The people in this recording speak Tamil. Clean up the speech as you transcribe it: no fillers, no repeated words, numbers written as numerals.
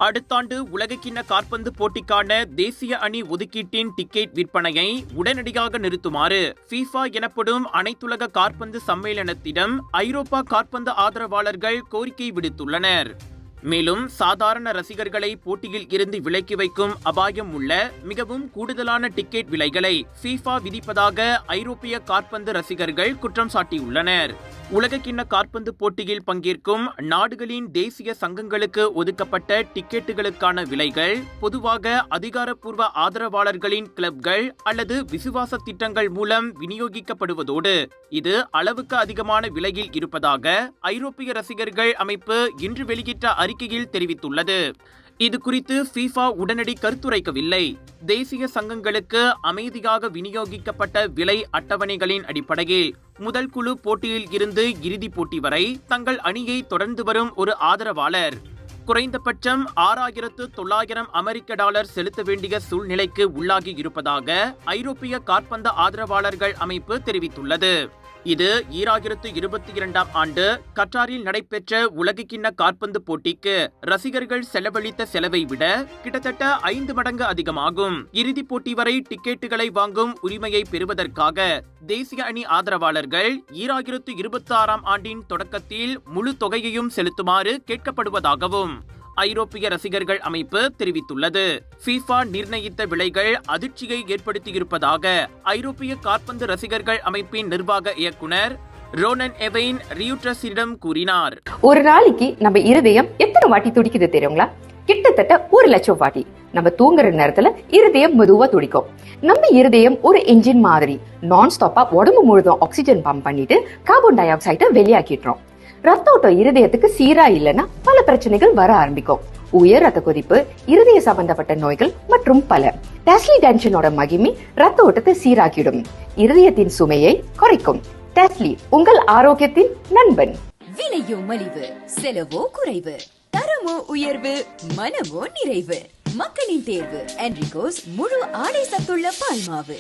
அடுத்த ஆண்டு உலகக்கிண்ண காற்பந்து போட்டிக்கான தேசிய அணி ஒதுக்கீட்டின் டிக்கெட் விற்பனையை உடனடியாக நிறுத்துமாறு FIFA எனப்படும் அனைத்துலக காற்பந்து சம்மேளனத்திடம் ஐரோப்பா காற்பந்து ஆதரவாளர்கள் கோரிக்கை விடுத்துள்ளனர். மேலும் சாதாரண ரசிகர்களை போட்டியில் இருந்து விலக்கி வைக்கும் அபாயம் உள்ள மிகவும் கூடுதலான டிக்கெட் விலைகளை FIFA விதிப்பதாக ஐரோப்பிய காற்பந்து ரசிகர்கள் குற்றம் சாட்டியுள்ளனர். உலகக்கிண்ண காற்பந்து போட்டியில் பங்கேற்கும் நாடுகளின் தேசிய சங்கங்களுக்கு ஒதுக்கப்பட்ட டிக்கெட்டுகளுக்கான விலைகள் பொதுவாக அதிகாரப்பூர்வ ஆதரவாளர்களின் கிளப்கள் அல்லது விசுவாச திட்டங்கள் மூலம் விநியோகிக்கப்படுவதோடு இது அளவுக்கு அதிகமான விலையில் இருப்பதாக ஐரோப்பிய ரசிகர்கள் அமைப்பு இன்று வெளியிட்ட அறிக்கையில் தெரிவித்துள்ளது. இது குறித்து FIFA உடனடி கருத்துரைக்கவில்லை. தேசிய சங்கங்களுக்கு அமைதியாக விநியோகிக்கப்பட்ட விலை அட்டவணைகளின் அடிப்படையில் முதல் குழு போட்டியில் இருந்து இறுதிப் போட்டி வரை தங்கள் அணியை தொடர்ந்து வரும் ஒரு ஆதரவாளர் குறைந்தபட்சம் $6,900 செலுத்த வேண்டிய சூழ்நிலைக்கு உள்ளாகி இருப்பதாக ஐரோப்பிய காற்பந்து ஆதரவாளர்கள் அமைப்பு தெரிவித்துள்ளது. இது 2022 ஆண்டு கட்டாரில் நடைபெற்ற உலகக்கிண்ண காற்பந்து போட்டிக்கு ரசிகர்கள் செலவழித்த செலவை விட கிட்டத்தட்ட 5 மடங்கு அதிகமாகும். இறுதிப் போட்டி வரை டிக்கெட்டுகளை வாங்கும் உரிமையை பெறுவதற்காக தேசிய அணி ஆதரவாளர்கள் 2026 ஆண்டின் தொடக்கத்தில் முழு தொகையையும் செலுத்துமாறு கேட்கப்படுவதாகவும் ஐரோப்பிய ரசிகர்கள் அமைப்பு தெரிவித்துள்ளது. FIFA நிர்ணயித்த விலைகள் அதிர்ச்சியை ஏற்படுத்தியிருப்பதாக ஐரோப்பிய காற்பந்து ரசிகர்கள் அமைப்பின் நிர்வாக இயக்குனர் ரோனன் எவைன் ரியூட்டர்ஸிடம் கூறினார். ஒரு நாளைக்கு நம்ம இருதயம் எத்தனை வாட்டி துடிக்குது தெரியுங்களா? கிட்டத்தட்ட 1,00,000 வாட்டி. நம்ம தூங்குற நேரத்துல இருதயம் மெதுவா துடிக்கும். நம்ம இருதயம் ஒரு என்ஜின் மாதிரி நான் ஸ்டாப்பா உடம்பு முழுதும் ஆக்சிஜன் பம்ப் பண்ணிட்டு கார்பன் டை ஆக்சைடை வெளியாக்கிடுறோம். ரத்த ஓட்டம் இருதயத்துக்கு சீரா இல்லைன்னா பல பிரச்சனைகள் வர ஆரம்பிக்கும். உயர் ரத்த கொதிப்பு, இருதய சம்பந்தப்பட்ட நோய்கள் மற்றும் பல. டெஸ்லி டென்ஷனோட மகிமை ரத்த ஓட்டத்தை சீராக்கிடும், இருதயத்தின் சுமையை குறைக்கும். டெஸ்லி உங்கள் ஆரோக்கியத்தின் நண்பன். விலையோ மலிவு, செலவோ குறைவு, தரமோ உயர்வு, மனமோ நிறைவு. மக்களின் தேர்வு என்ரிகோஸ் முழு ஆடை சத்துள்ள பால்மாவு.